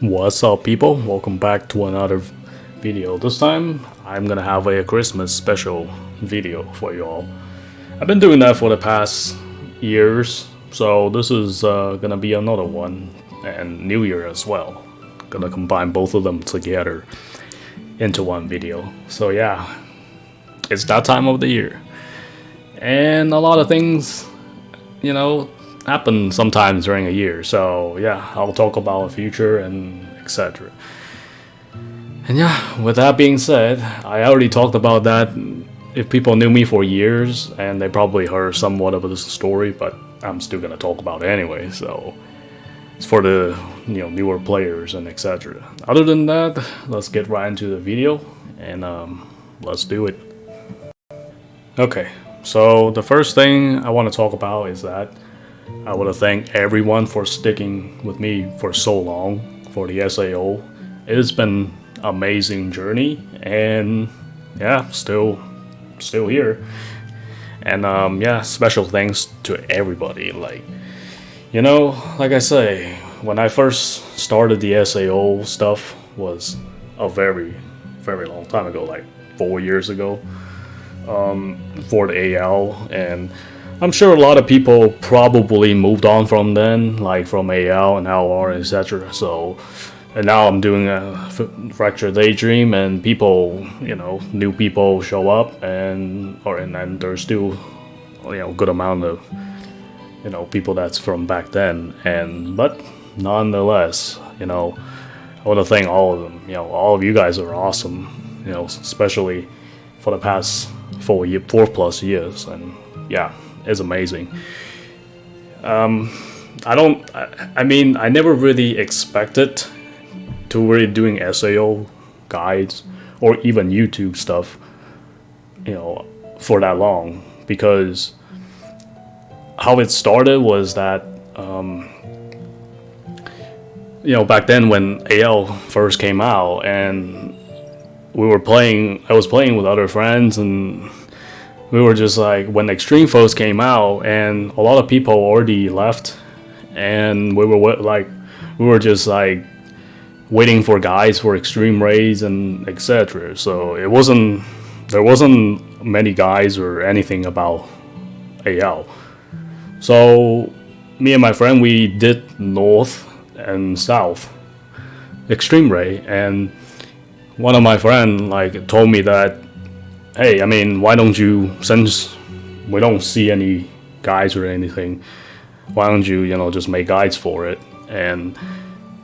What's up, people? Welcome back to another video. This time I'm gonna have a Christmas special video for you all. I've been doing that for the past years, so this is gonna be another one, and New Year as well. Gonna combine both of them together into one video. So yeah, it's that time of the year, and a lot of things, happen sometimes during a year. So yeah, I'll talk about the future and etc. And yeah, with that being said, I already talked about that. If people knew me for years, and they probably heard somewhat of this story, but I'm still gonna talk about it anyway. So it's for the newer players and etc. Other than that, let's get right into the video and let's do it. Okay, so the first thing I want to talk about is that I want to thank everyone for sticking with me for so long for the SAO. It's been an amazing journey, and yeah, still here. And yeah, special thanks to everybody. Like I say, when I first started the SAO stuff was a very long time ago, like 4 years ago, for the AL. And I'm sure a lot of people probably moved on from then, like from AL and LR, etc. So, and now I'm doing a Fractured Daydream, and people, new people show up, and there's still, good amount of, people that's from back then, but nonetheless, I want to thank all of them. All of you guys are awesome. Especially for the past 4+ years, and yeah. Is amazing. I never really expected to really doing SAO guides or even YouTube stuff, for that long, because how it started was that, back then when AL first came out, and I was playing with other friends, and we were just like, when Extreme Foes came out, and a lot of people already left, and we were just like waiting for guys for Extreme Raids and etc. So there wasn't many guys or anything about AL. So me and my friend, we did North and South Extreme Raid, and one of my friend told me that, hey, why don't you, since we don't see any guides or anything, why don't you, just make guides for it? And,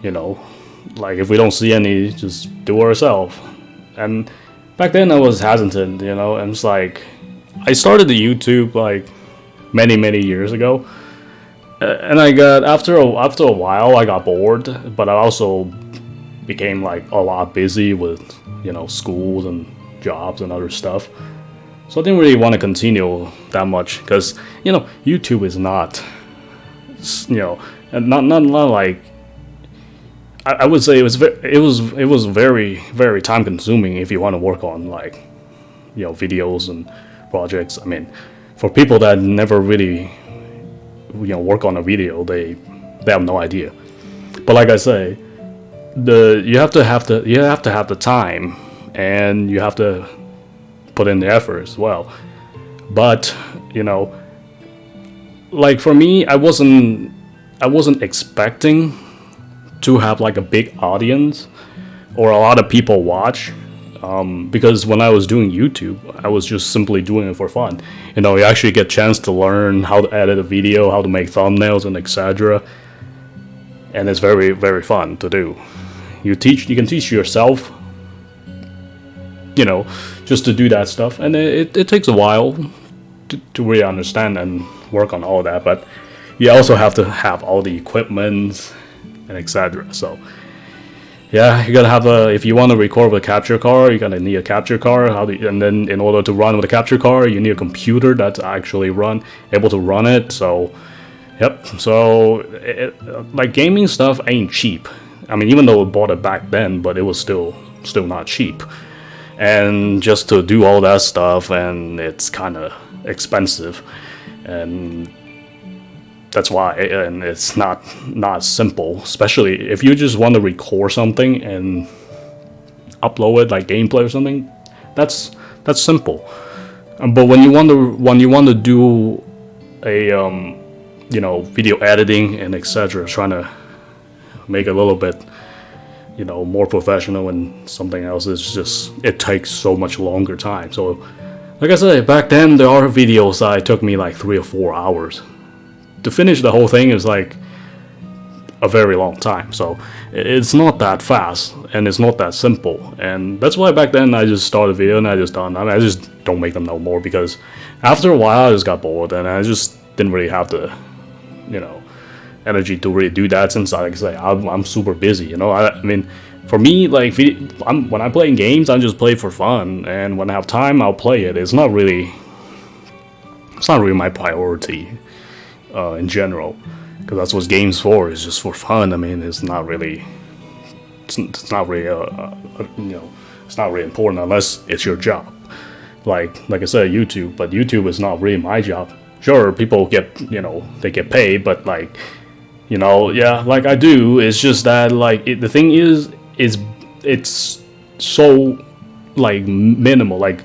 if we don't see any, just do it ourselves. And back then I was hesitant, and it's like, I started the YouTube many years ago. And I got, after a while, I got bored, but I also became a lot busy with, schools and jobs and other stuff, so I didn't really want to continue that much, because YouTube is not, not like, I would say it was very time consuming if you want to work on videos and projects. For people that never really work on a video, they have no idea. But like I say, you have to have the time, and you have to put in the effort as well. But for me, I wasn't expecting to have a big audience or a lot of people watch, because when I was doing YouTube, I was just simply doing it for fun. You actually get a chance to learn how to edit a video, how to make thumbnails and etc. And it's very fun to do. You can teach yourself, just to do that stuff, and it takes a while to really understand and work on all that. But you also have to have all the equipment and etc. So yeah, you gotta have if you want to record with a capture card, you're gonna need a capture card. And then in order to run with a capture card, you need a computer that's actually able to run it. So yep. So gaming stuff ain't cheap. Even though we bought it back then, but it was still not cheap. And just to do all that stuff, and it's kind of expensive. And That's why, and it's not simple, especially if you just want to record something and upload it like gameplay or something. That's simple. But when you want to do a video editing and etc., trying to make it a little bit more professional and something else, it takes so much longer time. So like I said, back then there are videos that it took me like 3 or 4 hours to finish. The whole thing is like a very long time, so it's not that fast and it's not that simple. And that's why back then I just started a video and I just don't make them no more, because after a while I just got bored and I just didn't really have the energy to really do that, since like I say, I'm super busy. I mean, for me, like when I play games, I just play for fun, and when I have time I'll play it. It's not really my priority in general, because that's what games for. It's just for fun. I mean, it's not really it's not really it's not really important unless it's your job. Like I said, YouTube, but YouTube is not really my job. Sure, people get they get paid, but like yeah, like I do. It's just that like the thing is it's so like minimal. Like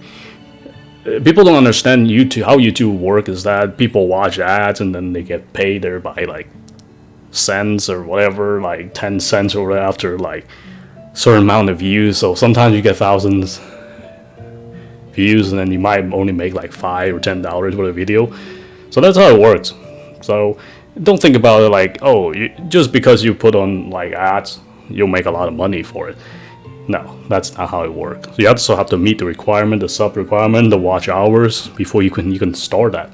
people don't understand YouTube, how YouTube work is that people watch ads and then they get paid there by like cents or whatever, like 10 cents or whatever, after like certain amount of views. So sometimes you get thousands views and then you might only make like $5 or $10 with a video. So that's how it works. So don't think about it like, oh, just because you put on like ads you'll make a lot of money for it. No, that's not how it works. So you also have to meet the requirement, the sub requirement, the watch hours before you can start that.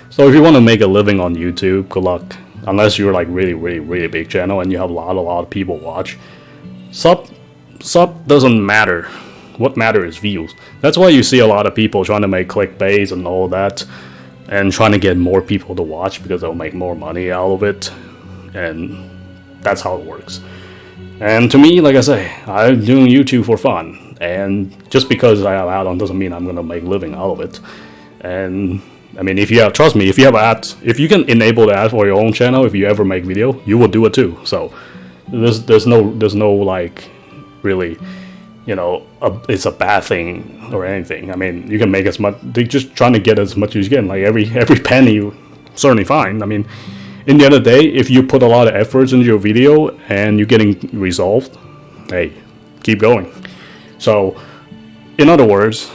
So if you want to make a living on YouTube, good luck. Unless you're like really big channel and you have a lot of people watch. Sub doesn't matter. What matters is views. That's why you see a lot of people trying to make clickbaits and all that, and trying to get more people to watch because they'll make more money out of it. And that's how it works. And to me, like I say, I'm doing YouTube for fun, and just because I have ad on doesn't mean I'm gonna make a living out of it. And I mean, trust me, if you have ads, if you can enable the ad for your own channel, if you ever make video, you will do it too. So there's no like really, it's a bad thing or anything. I mean, you can make as much. They're just trying to get as much as you can. Like every penny, certainly fine. I mean, in the end of the day, if you put a lot of efforts into your video and you're getting resolved, hey, keep going. So, in other words,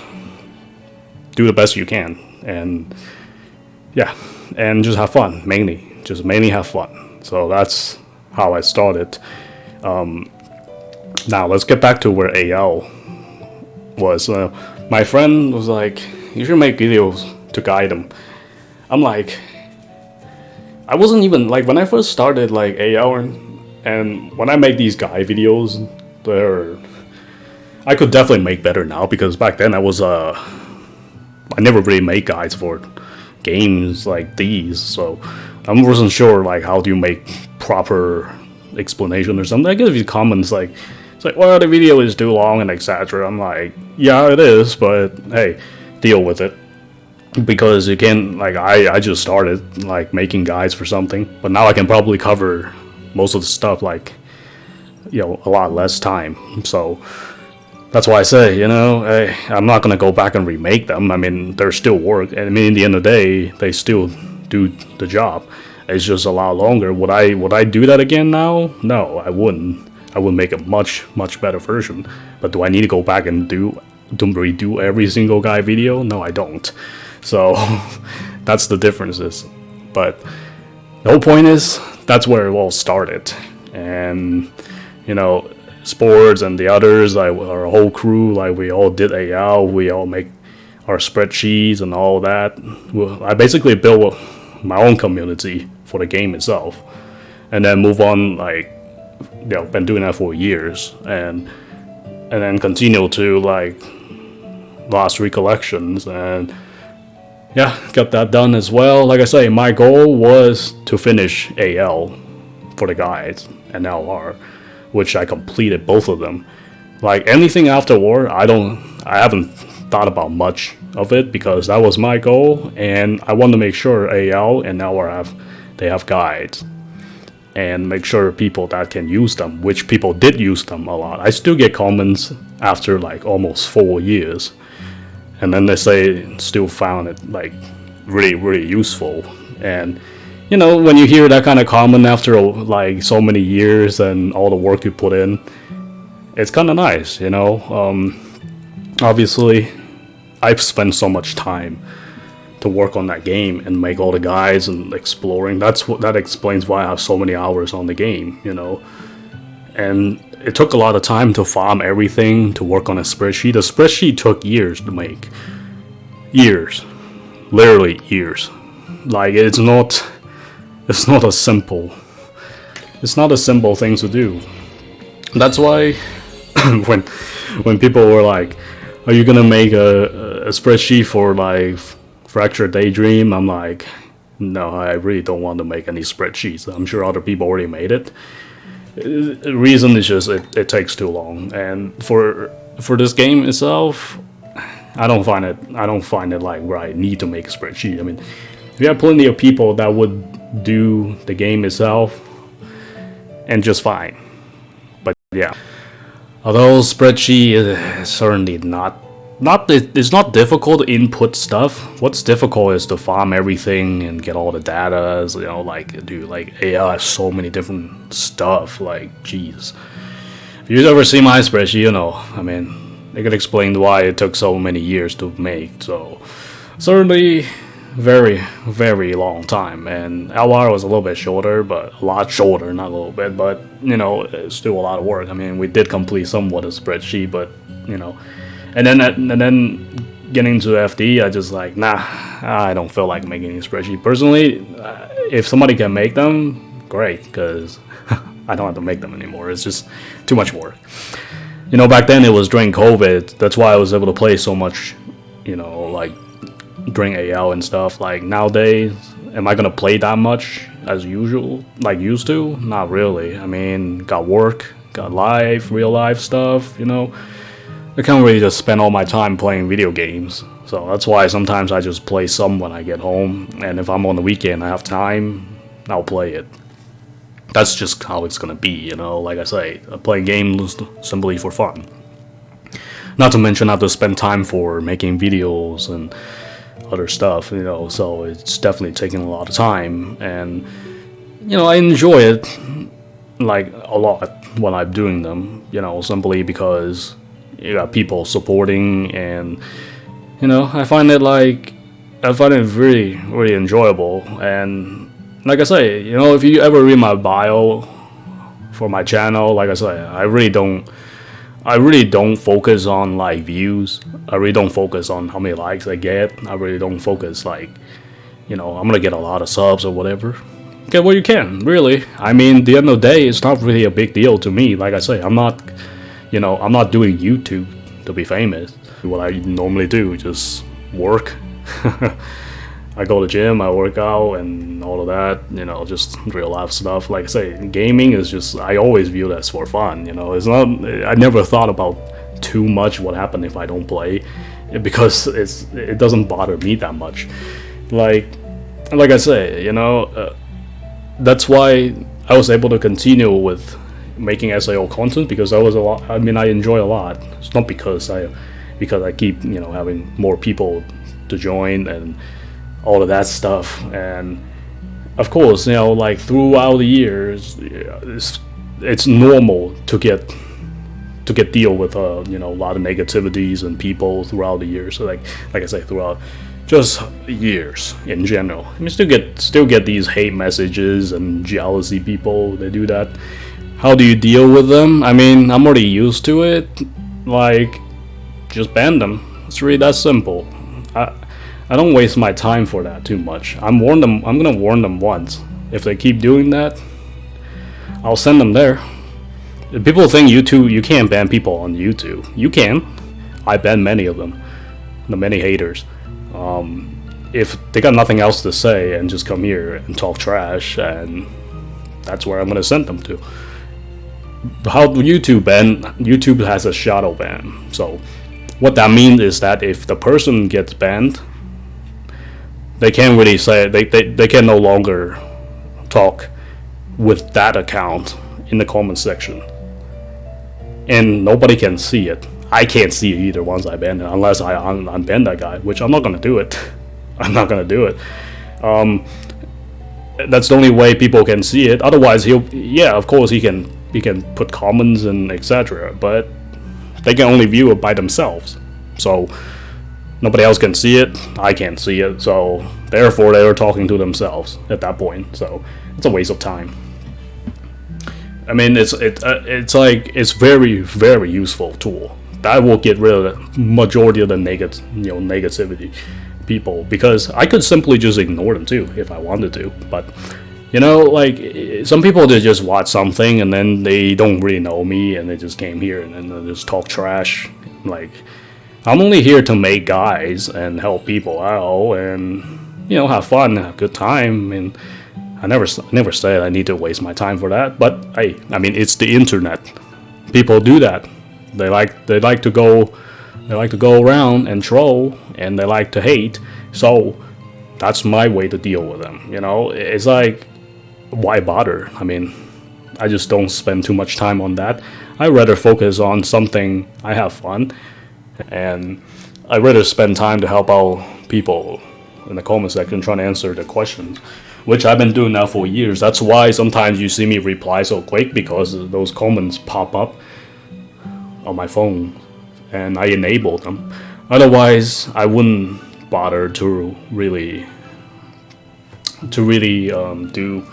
do the best you can, and yeah, and just have fun. Mainly have fun. So that's how I started. Now let's get back to where AL was. My friend was like, "You should make videos to guide them." I'm like, I wasn't even like, when I first started like AL, and when I make these guide videos, I could definitely make better now, because back then I never really made guides for games like these, so I wasn't sure like how do you make proper explanation or something. I give you comments like, it's like, well, the video is too long and etc. I'm like, yeah, it is, but hey, deal with it. Because you can, like, I just started like making guides for something, but now I can probably cover most of the stuff like a lot less time. So that's why I say, hey, I'm not gonna go back and remake them. I mean, they're still work, and I mean, in the end of the day, they still do the job. It's just a lot longer. Would I do that again now? No, I wouldn't. I would make a much better version. But do I need to go back and redo every single guide video? No, I don't. So that's the differences. But the whole point is, that's where it all started. And sports and the others, like our whole crew, like we all did AL, we all make our spreadsheets and all that. I basically built my own community for the game itself, and then move on, like been doing that for years, and then continue to like last 3 collections, and yeah, got that done as well. Like I say, my goal was to finish AL for the guides and LR, which I completed both of them. Like anything after war, I haven't thought about much of it, because that was my goal, and I want to make sure AL and LR have they have guides, and make sure people that can use them, which people did use them a lot. I still get comments after like almost 4 years, and then they say still found it like really, really useful. And you know, when you hear that kind of comment after like so many years and all the work you put in, it's kind of nice, you know. Obviously, I've spent so much time to work on that game and make all the guides and exploring. That explains why I have so many hours on the game, you know. And it took a lot of time to farm everything, to work on a spreadsheet. The spreadsheet took years to make. Years. Literally years. Like, it's not a simple thing to do. That's why when people were like, are you gonna make a spreadsheet for like Fractured Daydream? I'm like, no, I really don't want to make any spreadsheets. I'm sure other people already made it. The reason is just it takes too long, and for this game itself, I don't find it like where I need to make a spreadsheet. I mean, we have plenty of people that would do the game itself and just fine. But yeah, although spreadsheet is certainly it's not difficult to input stuff. What's difficult is to farm everything and get all the data. You know, like dude, like AI has so many different stuff. Like, jeez, if you've ever seen my spreadsheet, you know, I mean, they could explain why it took so many years to make. So certainly, very, very long time. And LR was a little bit shorter, but a lot shorter, not a little bit, but you know, it's still a lot of work. I mean, we did complete somewhat a spreadsheet, but you know, and then getting to FD, I just like, nah, I don't feel like making a spreadsheet personally. If somebody can make them, great, because I don't have to make them anymore. It's just too much work. You know, back then it was during COVID. That's why I was able to play so much, you know, like during AL and stuff. Like nowadays, am I gonna play that much as usual, like used to? Not really. I mean, got work, got real life stuff, you know. I can't really just spend all my time playing video games. So that's why sometimes I just play some when I get home, and if I'm on the weekend I have time, I'll play it. That's just how it's gonna be, you know. Like I say, I play games simply for fun. Not to mention I have to spend time for making videos and other stuff, you know, so it's definitely taking a lot of time, and you know, I enjoy it like a lot when I'm doing them, you know, simply because you got people supporting, and you know, I find it really, really enjoyable. And like I say, you know, if you ever read my bio for my channel, like I say, I really don't focus on like views. I really don't focus on how many likes I get. I really don't focus like, you know, I'm gonna get a lot of subs or whatever. Get what you can, really. I mean, at the end of the day, it's not really a big deal to me. Like I say, I'm not doing YouTube to be famous. What I normally do, just work. I go to the gym, I work out, and all of that, you know, just real life stuff. Like I say, gaming is just, I always view that as for fun, you know. It's not, I never thought about too much what happened if I don't play, because it doesn't bother me that much. Like I say, you know, that's why I was able to continue with making SAO content, because I was I enjoy a lot. It's not because I keep, you know, having more people to join and all of that stuff. And of course, you know, like throughout the years, it's normal to get deal with you know, a lot of negativities and people throughout the years. So like I say, throughout just years in general, I mean, still get these hate messages and jealousy people. They do that. How do you deal with them? I mean, I'm already used to it. Like, just ban them. It's really that simple. I don't waste my time for that too much. I'm gonna warn them once. If they keep doing that, I'll send them there. People think YouTube, you can't ban people on YouTube. You can. I ban many of them. The many haters. If they got nothing else to say and just come here and talk trash, and that's where I'm gonna send them to. How YouTube ban? YouTube has a shadow ban. So what that means is that if the person gets banned, they can't really say, they can no longer talk with that account in the comment section, and nobody can see it. I can't see it either once I ban it, unless I unban that guy, which I'm not gonna do it. I'm not gonna do it. That's the only way people can see it. Otherwise, of course, he can put comments and etc. But they can only view it by themselves. So nobody else can see it. I can't see it. So therefore, they are talking to themselves at that point. So it's a waste of time. I mean, it's very, very useful tool. That will get rid of the majority of the negativity people, because I could simply just ignore them too if I wanted to. But like some people, they just watch something and then they don't really know me and they just came here and then they just talk trash. Like, I'm only here to make guides and help people out and have fun, have a good time. And I never said I need to waste my time for that. But I mean, it's the internet. People do that. They like to go around and troll, and they like to hate. So that's my way to deal with them. It's like, why bother? I mean, I just don't spend too much time on that. I rather focus on something I have fun, and I rather spend time to help out people in the comment section trying to answer the questions, which I've been doing now for years. That's why sometimes you see me reply so quick, because those comments pop up on my phone and I enable them. Otherwise, I wouldn't bother to really do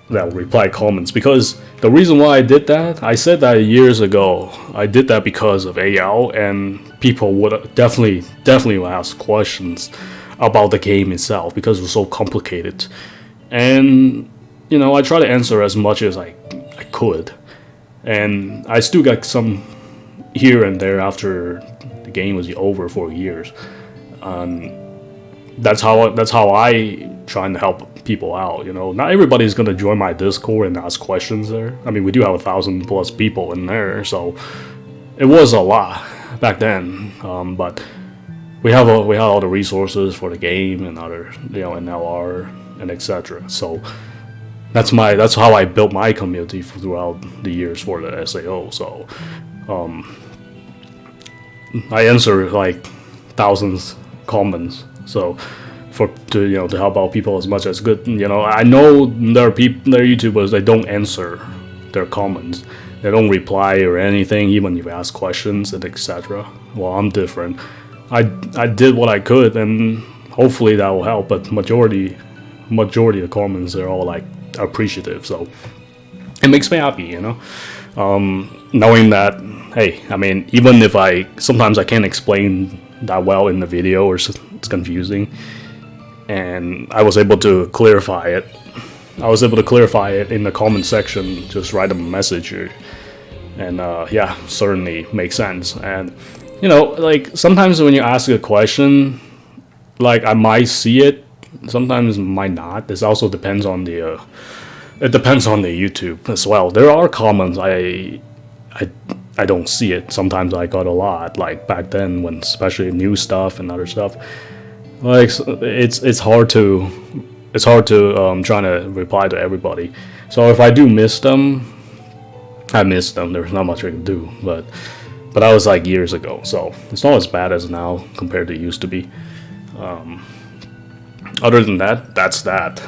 that reply comments, because the reason why I did that, I said that years ago. I did that because of AL, and people would definitely ask questions about the game itself because it was so complicated. And I try to answer as much as I could, and I still got some here and there after the game was over for years. That's how I trying to help people out. Not everybody's gonna join my Discord and ask questions there. I mean, we do have 1,000+ people in there, so it was a lot back then. But we had all the resources for the game and other NLR and etc. So that's how I built my community throughout the years for the SAO. So I answer like thousands comments, so to help out people as much as good. I know there are YouTubers, they don't answer their comments, they don't reply or anything, even if you ask questions and etc. Well, I'm different. I did what I could, and hopefully that will help. But majority of comments are all like appreciative, so it makes me happy, knowing that, hey, I mean, even if sometimes I can't explain that well in the video, or it's confusing, and I was able to clarify it. In the comment section, just write them a message, and certainly makes sense. And like sometimes when you ask a question, like I might see it, sometimes might not. This also depends on the YouTube as well. There are comments I don't see it. Sometimes I got a lot, like back then, when especially new stuff and other stuff. Like it's hard to trying to reply to everybody. So if I do miss them, I miss them. There's not much I can do. But that was like years ago, so it's not as bad as now compared to it used to be. Other than that, that's that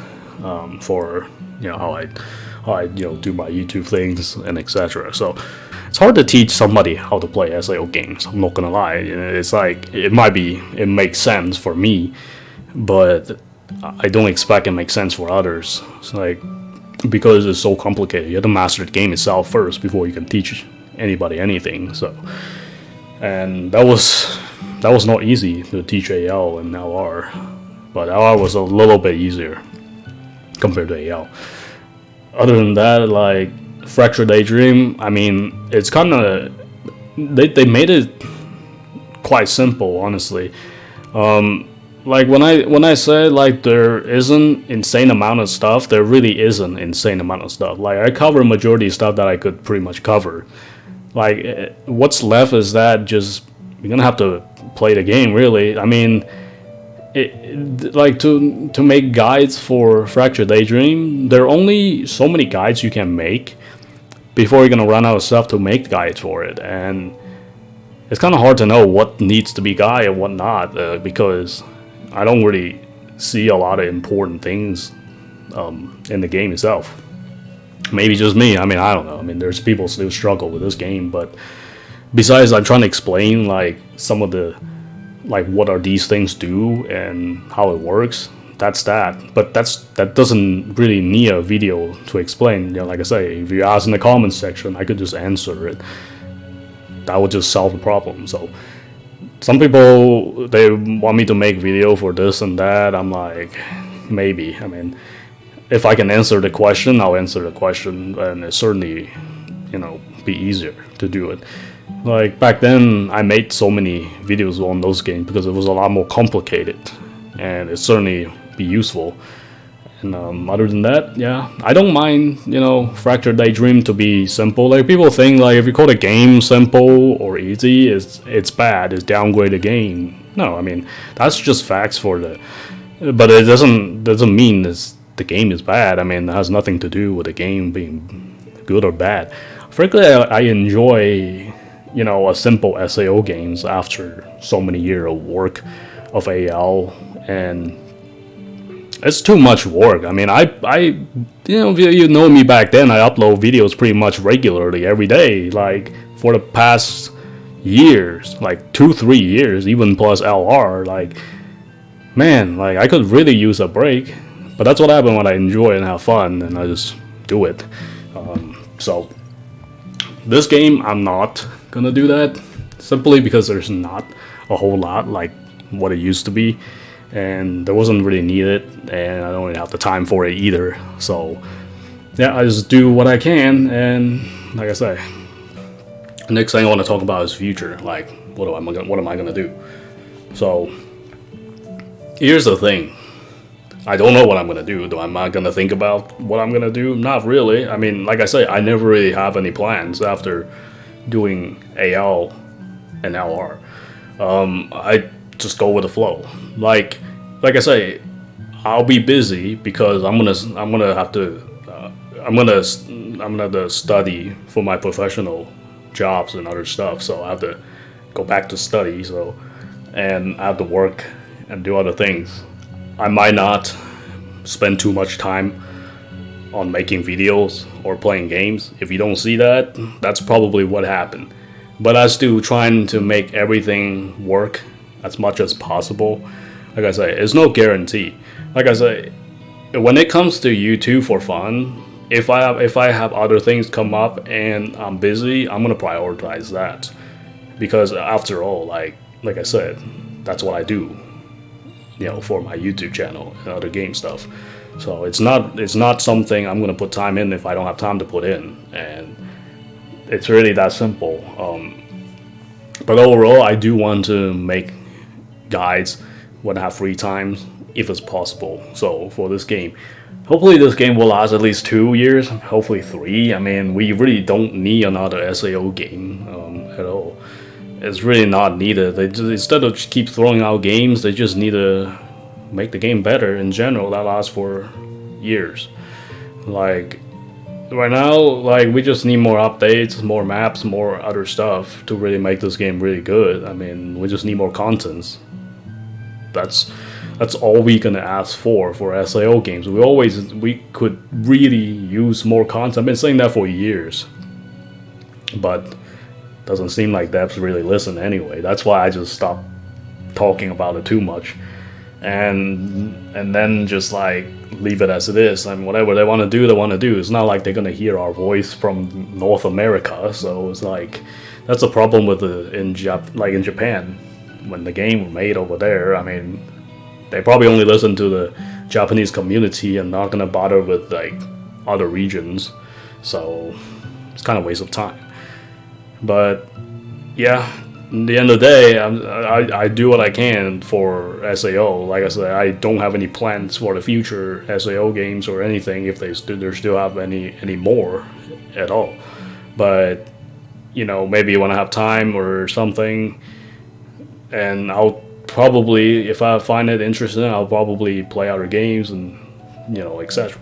for how I do my YouTube things and etc. So it's hard to teach somebody how to play SAO games. I'm not gonna lie. It's like it makes sense for me, but I don't expect it makes sense for others. It's like, because it's so complicated, you have to master the game itself first before you can teach anybody anything. So, and that was not easy to teach AL and LR, but LR was a little bit easier compared to AL. Other than that, like Fractured Daydream, I mean, it's kind of they made it quite simple, honestly. Like when I said like there isn't insane amount of stuff, there really isn't insane amount of stuff. Like I cover majority of stuff that I could pretty much cover. Like what's left is that just you're gonna have to play the game, really. I mean, like to make guides for Fractured Daydream, there are only so many guides you can make before you're gonna run out of stuff to make guides for it, and it's kind of hard to know what needs to be guide and what not, because I don't really see a lot of important things in the game itself. Maybe just me. I mean, I don't know. I mean, there's people still struggle with this game, but besides, I'm trying to explain like some of the like what are these things do and how it works. That's that. But that doesn't really need a video to explain. You know, like I say, if you ask in the comments section, I could just answer it. That would just solve the problem. So some people, they want me to make video for this and that. I'm like, maybe. I mean, if I can answer the question, I'll answer the question, and it certainly, you know, be easier to do it. Like back then, I made so many videos on those games because it was a lot more complicated, and it certainly be useful. And other than that, yeah, I don't mind, you know, Fractured Daydream to be simple. Like people think like if you call a game simple or easy, it's bad, it's downgrade game. No, I mean that's just facts for the, but it doesn't mean the game is bad. I mean it has nothing to do with the game being good or bad. Frankly, I enjoy, you know, a simple SAO games after so many years of work of AL, and it's too much work. I mean, you know, you know me back then. I upload videos pretty much regularly every day, like for the past years, like 2-3 years, even plus LR. Like, man, like I could really use a break, but that's what happens when I enjoy and have fun, and I just do it. So this game, I'm not gonna do that simply because there's not a whole lot like what it used to be. And there wasn't really needed, and I don't really have the time for it either. So yeah, I just do what I can, and like I say, the next thing I want to talk about is future. Like, what am I gonna do? So here's the thing: I don't know what I'm gonna do. Am I gonna think about what I'm gonna do? Not really. I mean, like I say, I never really have any plans after doing AL and LR. I just go with the flow. Like I say, I'll be busy because I'm gonna have to I'm gonna study for my professional jobs and other stuff. So I have to go back to study. So and I have to work and do other things. I might not spend too much time on making videos or playing games. If you don't see that, that's probably what happened. But I still trying to make everything work as much as possible. Like I say, it's no guarantee. Like I say, when it comes to YouTube for fun, if I have other things come up and I'm busy, I'm gonna prioritize that, because after all, like I said, that's what I do, you know, for my YouTube channel and other game stuff. So it's not something I'm gonna put time in if I don't have time to put in, and it's really that simple. But overall, I do want to make guides when I have free time, if it's possible. So for this game, hopefully this game will last at least 2 years, hopefully 3. I mean, we really don't need another SAO game at all. It's really not needed. They just, instead of keep throwing out games, they just need to make the game better in general that lasts for years. Like right now, like we just need more updates, more maps, more other stuff to really make this game really good. I mean, we just need more contents. That's all we gonna ask for SAO games. We could really use more content. I've been saying that for years, but doesn't seem like devs really listen anyway. That's why I just stopped talking about it too much, and then just like leave it as it is. I mean, whatever they want to do, they want to do. It's not like they're gonna hear our voice from North America. So it's like that's a problem with in Japan. When the game was made over there, I mean, they probably only listen to the Japanese community and not gonna bother with like other regions. So it's kind of a waste of time. But yeah, in the end of the day, I do what I can for SAO. Like I said, I don't have any plans for the future SAO games or anything if they still have any more at all. But you know, maybe when I have time or something, and I'll probably, if I find it interesting, I'll probably play other games and etc.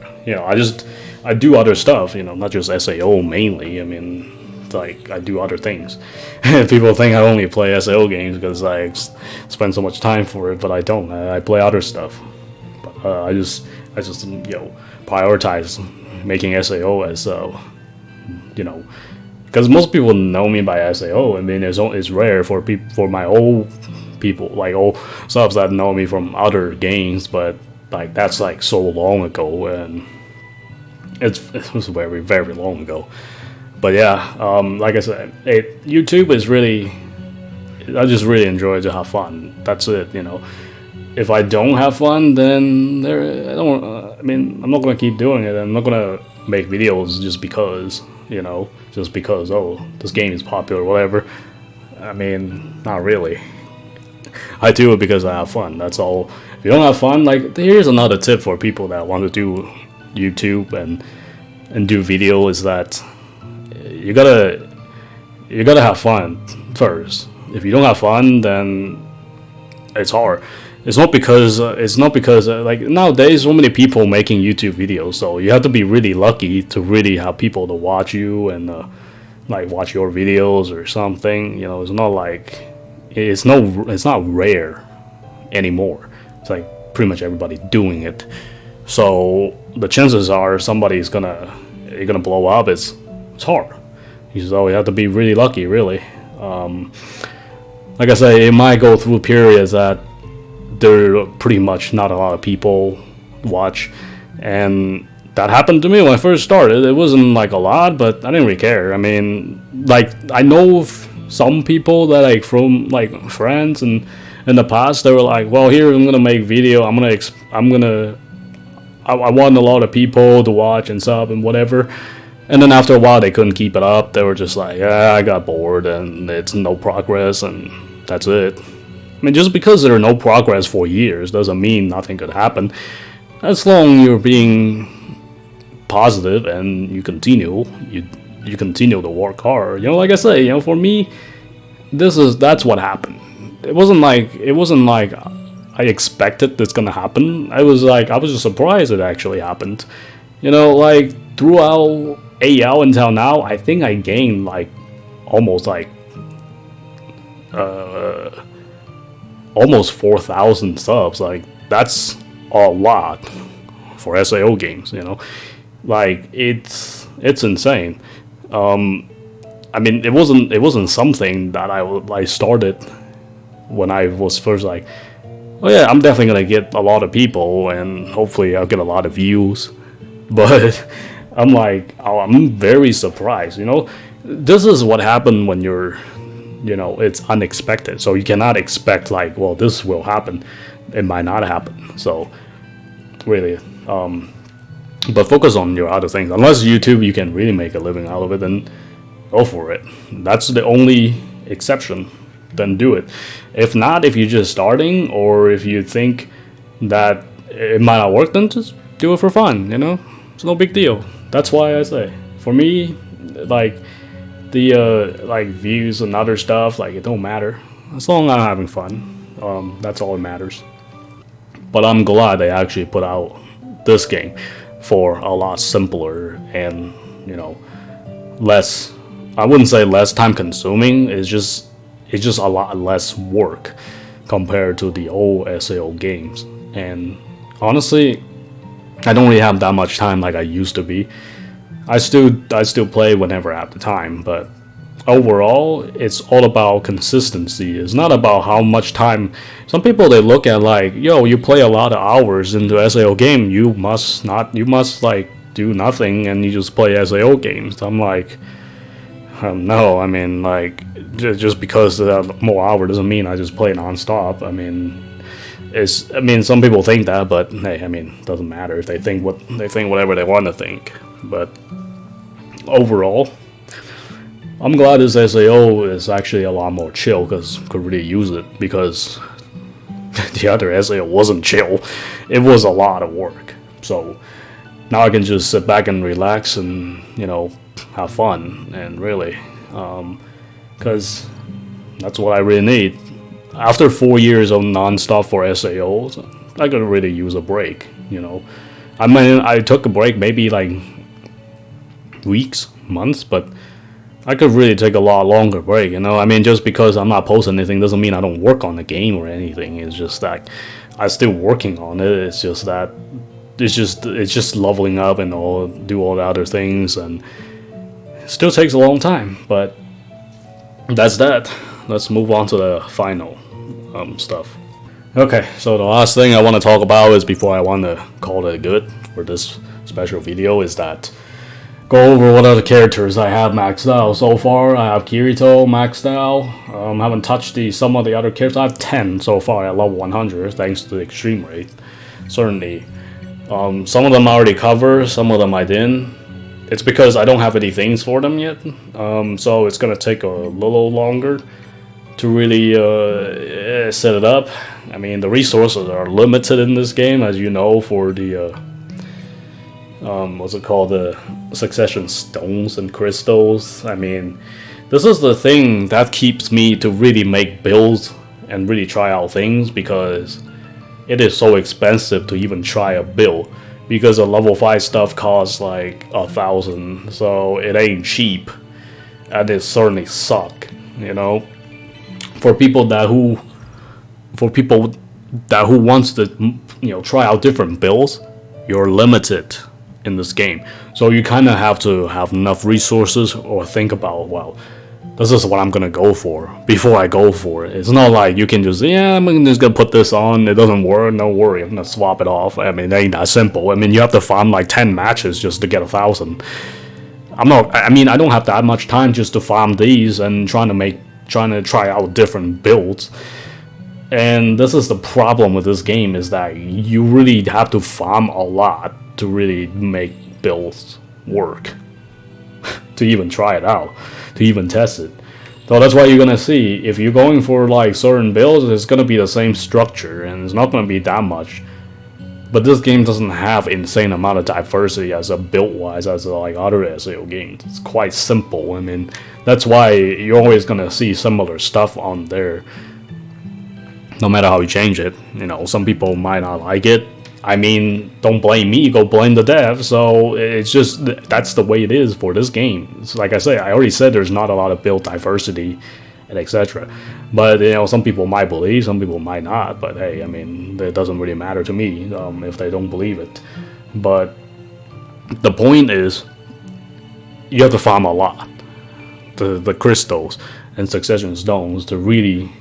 I do other stuff, not just SAO mainly. I mean, like I do other things. People think I only play SAO games because I spend so much time for it, but I don't. I play other stuff. But I just prioritize making SAO as because most people know me by SAO. I mean, it's rare for my old people, like old subs that know me from other games, but like that's like so long ago, and it was very very long ago. But yeah, like I said, YouTube is really, I just really enjoy to have fun. That's it. If I don't have fun, then I don't. I mean, I'm not gonna keep doing it. I'm not gonna make videos just because, just because this game is popular or whatever. I mean, not really. I do it because I have fun. That's all. If you don't have fun, like here's another tip for people that want to do YouTube and do video is that you gotta have fun first. If you don't have fun, then it's hard. It's not because like nowadays so many people making YouTube videos, so you have to be really lucky to really have people to watch you and like watch your videos or something. It's not like it's not rare anymore. It's like pretty much everybody doing it. So the chances are you're gonna blow up. It's hard. So you have to be really lucky, really. Like I say, it might go through periods that there are pretty much not a lot of people watch, and that happened to me when I first started. It wasn't like a lot, but I didn't really care. I mean, like I know some people that like from like friends and in the past they were like, well, here I'm gonna make video. I want a lot of people to watch and sub and whatever. And then after a while, they couldn't keep it up. They were just like, yeah, I got bored and it's no progress and that's it. I mean, just because there are no progress for years doesn't mean nothing could happen. As long as you're being positive and you continue to work hard. Like I say, for me, that's what happened. It wasn't like I expected this gonna happen. I was just surprised it actually happened. Like throughout AL until now, I think I gained like almost 4,000 subs. Like that's a lot for SAO games. Like it's insane. I mean, it wasn't something that I started when I was first like, oh yeah, I'm definitely gonna get a lot of people and hopefully I'll get a lot of views. But I'm like, I'm very surprised. This is what happened when you're, it's unexpected. So you cannot expect like, well, this will happen. It might not happen. So really, but focus on your other things. Unless YouTube, you can really make a living out of it, then go for it. That's the only exception. Then do it. If not, if you're just starting or if you think that it might not work, then just do it for fun. It's no big deal. That's why I say, for me, like the like views and other stuff, like it don't matter as long as I'm having fun. That's all that matters. But I'm glad they actually put out this game for a lot simpler and less. I wouldn't say less time consuming. It's just a lot less work compared to the old SAO games. And honestly, I don't really have that much time like I used to be. I still play whenever I have the time, but overall, it's all about consistency. It's not about how much time. Some people they look at like, yo, you play a lot of hours into SAO game, you must like do nothing and you just play SAO games. I'm like, no, I mean like just because more hours doesn't mean I just play nonstop. I mean, some people think that, but hey, I mean, doesn't matter if they think whatever they want to think. But overall, I'm glad this SAO is actually a lot more chill because could really use it because the other SAO wasn't chill. It was a lot of work. So now I can just sit back and relax and have fun and really because that's what I really need. after 4 years of non-stop for SAOs, I could really use a break. I mean, I took a break maybe like weeks, months, but I could really take a lot longer break. I mean, just because I'm not posting anything doesn't mean I don't work on the game or anything. It's just that I'm still working on it. It's just that it's just leveling up and do all the other things, and it still takes a long time. But that's that. Let's move on to the final stuff. Okay, so the last thing I want to talk about is, before I want to call it good for this special video, is that go over what other characters I have maxed out so far. I have Kirito maxed out. Haven't touched some of the other characters. I have 10 so far at level 100 thanks to the extreme rate. Certainly. Some of them I already covered, some of them I didn't. It's because I don't have any things for them yet. So it's going to take a little longer to really set it up. I mean, the resources are limited in this game, as you know, for the what's it called, the succession stones and crystals. I mean, this is the thing that keeps me to really make builds and really try out things, because it is so expensive to even try a build, because the level 5 stuff costs like 1,000, so it ain't cheap, and it certainly suck. For people that who wants to try out different builds, you're limited in this game. So you kind of have to have enough resources, or think about, well, this is what I'm gonna go for before I go for it. It's not like you can just, I'm just gonna put this on, it doesn't work, no worry, I'm gonna swap it off. I mean, it ain't that simple. I mean, you have to farm like 10 matches just to get 1,000. I don't have that much time just to farm these and trying to try out different builds. And this is the problem with this game, is that you really have to farm a lot to really make builds work. To even try it out, to even test it. So that's why you're gonna see, if you're going for like certain builds, it's gonna be the same structure, and it's not gonna be that much. But this game doesn't have insane amount of diversity as a build-wise as like other SAO games. It's quite simple. I mean, that's why you're always gonna see similar stuff on there, no matter how you change it. Some people might not like it. I mean, don't blame me, go blame the dev. So it's just, that's the way it is for this game. It's like I already said, there's not a lot of build diversity and etc. But some people might believe, some people might not. But hey, I mean, it doesn't really matter to me if they don't believe it. But the point is, you have to farm a lot, the crystals and succession stones, to really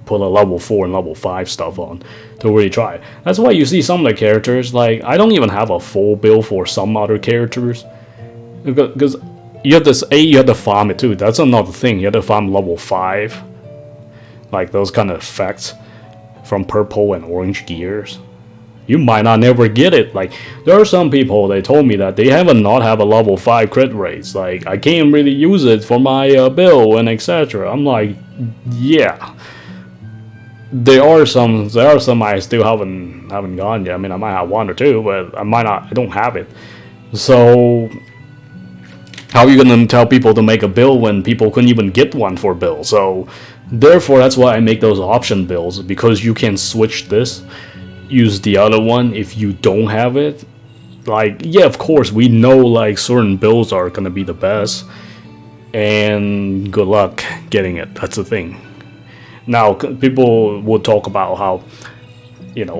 put a level 4 and level 5 stuff on, to really try. That's why you see some of the characters, like, I don't even have a full build for some other characters, because you have to farm it too. That's another thing. You have to farm level 5, like those kind of effects from purple and orange gears. You might not never get it. Like, there are some people, they told me that they not have a level 5 crit rates. Like, I can't really use it for my build and etc. I'm like, yeah. There are some I still haven't gone yet. I mean, I might have one or two, but I don't have it. So how are you gonna tell people to make a build when people couldn't even get one for build? So therefore, that's why I make those option builds, because you can switch this, use the other one if you don't have it. Like, yeah, of course, we know like certain builds are gonna be the best, and good luck getting it. That's the thing. Now, people will talk about how,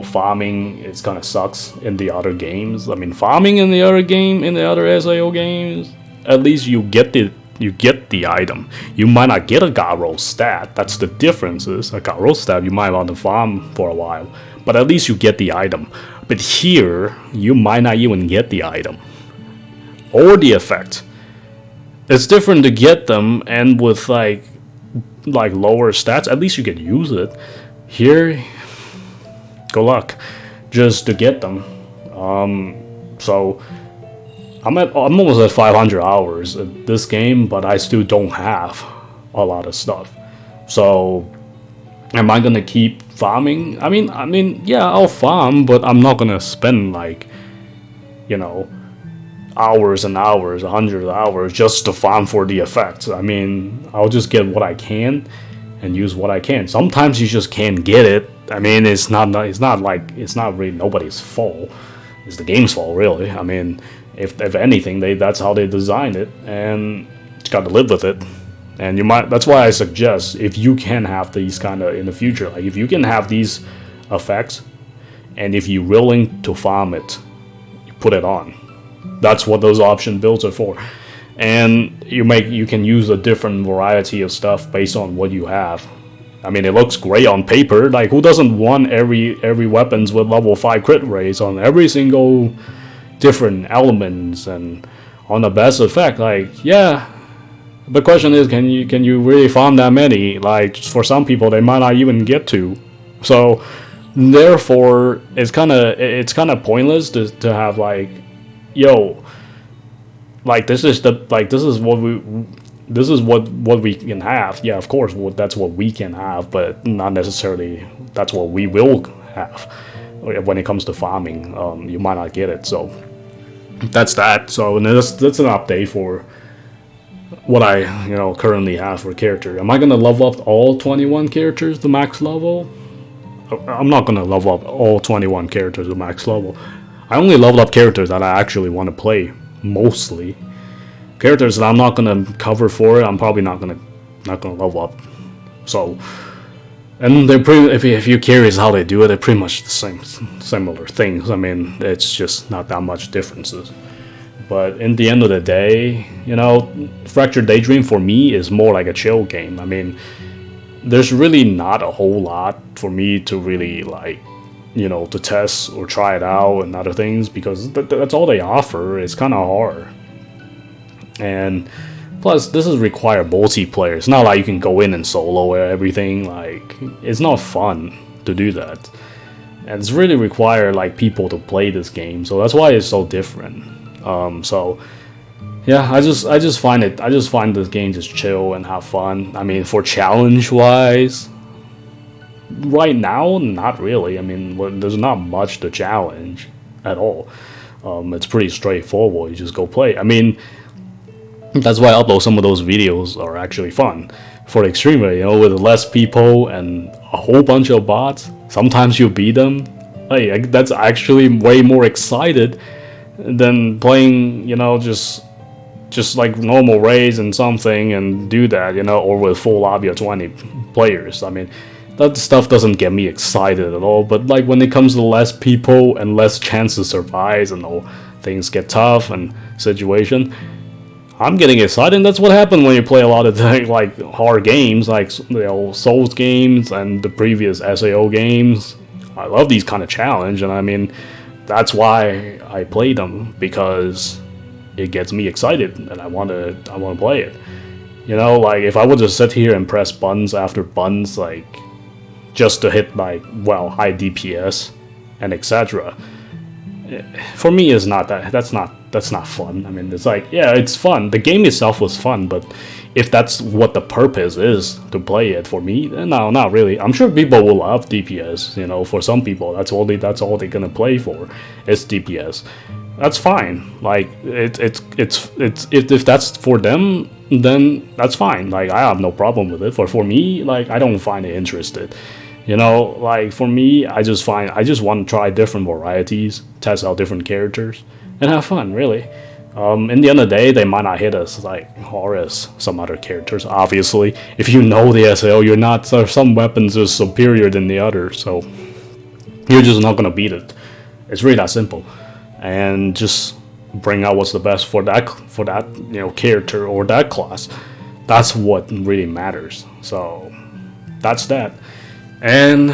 farming is kind of sucks in the other games. I mean, farming in the other SAO games, at least you get the item. You might not get a god roll stat. That's the difference. Is a god roll stat you might want to farm for a while, but at least you get the item. But here, you might not even get the item or the effect. It's different to get them, and with like lower stats, at least you can use it. Here, good luck just to get them. So I'm almost at 500 hours in this game, but I still don't have a lot of stuff. So am I gonna keep farming? I mean, yeah, I'll farm, but I'm not gonna spend like, hours and hours, hundreds of hours just to farm for the effects. I mean, I'll just get what I can, and use what I can. Sometimes you just can't get it. I mean, it's not really nobody's fault. It's the game's fault, really. I mean, if anything, that's how they designed it, and you got to live with it. And that's why I suggest, if you can have these kind of in the future, like if you can have these effects, and if you're willing to farm it, you put it on. That's what those option builds are for. And you can use a different variety of stuff based on what you have. I mean, it looks great on paper. Like, who doesn't want every weapons with level 5 crit rates on every single different elements and on the best effect? Like, yeah. The question is, can you really farm that many? Like, for some people, they might not even get to. So, therefore, it's kind of pointless to have like, yo, like this is what we can have. Yeah, of course, that's what we can have, but not necessarily that's what we will have. When it comes to farming, you might not get it. So that's that. So that's an update for what I currently have for character. Am I gonna level up all 21 characters to max level? I'm not gonna level up all 21 characters to max level. I only leveled up characters that I actually want to play. Mostly characters that I'm not gonna cover for it, I'm probably not gonna level up. So, and they're if you're curious how they do it, they're pretty much the similar things. I mean, it's just not that much differences. But in the end of the day, Fractured Daydream for me is more like a chill game. I mean, there's really not a whole lot for me to really like, to test or try it out and other things, because that's all they offer. It's kind of hard. And plus, this is require multiplayer. It's not like you can go in and solo everything. Like, it's not fun to do that. And it's really require like people to play this game. So that's why it's so different. So yeah, I just find this game just chill and have fun. I mean, for challenge wise, right now, not really. I mean, there's not much to challenge at all. It's pretty straightforward. You just go play. I mean, that's why I upload some of those videos are actually fun. For the extreme, with less people and a whole bunch of bots, sometimes you beat them. Hey, that's actually way more excited than playing, just like normal raids and something and do that, or with full lobby of 20 players. I mean, that stuff doesn't get me excited at all. But like when it comes to less people and less chance to survive and all, things get tough and situation, I'm getting excited. And that's what happened when you play a lot of like hard games, like Souls games and the previous SAO games. I love these kind of challenge, and I mean, that's why I play them, because it gets me excited and I want to play it. Like if I would just sit here and press buttons after buttons, like just to hit like high DPS and etc. For me, is not that's not fun. I mean, it's like, yeah, it's fun. The game itself was fun, but if that's what the purpose is to play it, for me, no, not really. I'm sure people will love DPS. For some people, that's all they're gonna play for, is DPS. That's fine. Like if that's for them, then that's fine. Like I have no problem with it. For me, like I don't find it interested. Like for me, I just want to try different varieties, test out different characters, and have fun. Really. In the end of the day, they might not hit us like hard as some other characters. Obviously, if you know the SAO, you're not. Some weapons are superior than the others, so you're just not gonna beat it. It's really that simple, and just bring out what's the best for that character or that class. That's what really matters. So that's that, and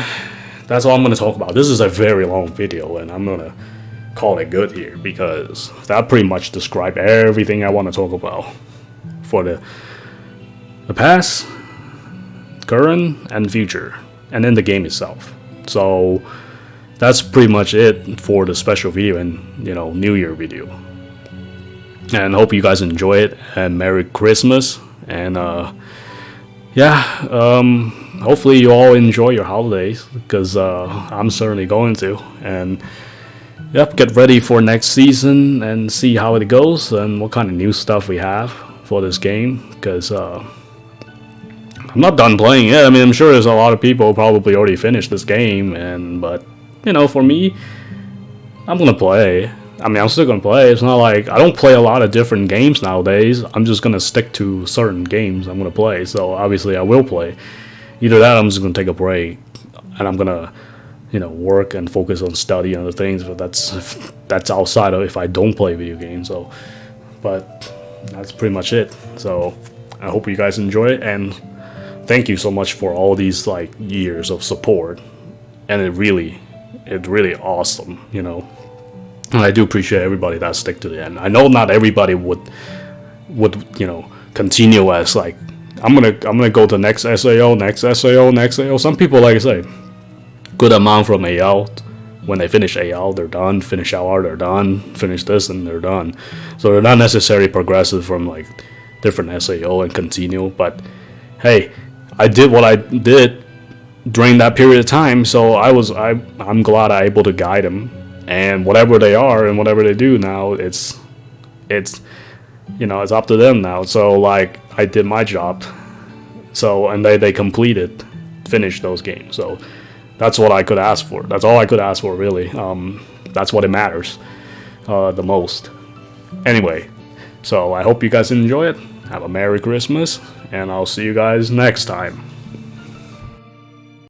that's all I'm gonna talk about. This is a very long video, and I'm gonna call it good here, because that pretty much describes everything I want to talk about for the past, current, and future, and then the game itself. So that's pretty much it for the special video and New Year video. And hope you guys enjoy it, and Merry Christmas. And hopefully you all enjoy your holidays, because I'm certainly going to. And yep, get ready for next season and see how it goes and what kind of new stuff we have for this game, because I'm not done playing it. I mean, I'm sure there's a lot of people who probably already finished this game, but you know, for me, I'm gonna play. I mean, I'm still gonna play. It's not like I don't play a lot of different games nowadays. I'm just gonna stick to certain games I'm gonna play. So obviously, I will play. Either that, I'm just gonna take a break, and I'm gonna, you know, work and focus on study and other things. But that's outside of if I don't play video games. So, but that's pretty much it. So I hope you guys enjoy it, and thank you so much for all these like years of support. And it's really awesome, you know. And I do appreciate everybody that stick to the end. I know not everybody would you know continue as like I'm gonna go to next SAO. Some people, like I say, good amount from AL. When they finish AL, they're done. Finish LR, they're done. Finish this, and they're done. So they're not necessarily progressive from like different SAO and continue. But hey, I did what I did during that period of time, so I'm glad I'm able to guide them. And whatever they are and whatever they do now, it's you know, it's up to them now. So like I did my job. So and they finished those games. So that's what I could ask for. That's all I could ask for, really. That's what it matters the most. Anyway, so I hope you guys enjoy it. Have a Merry Christmas, and I'll see you guys next time.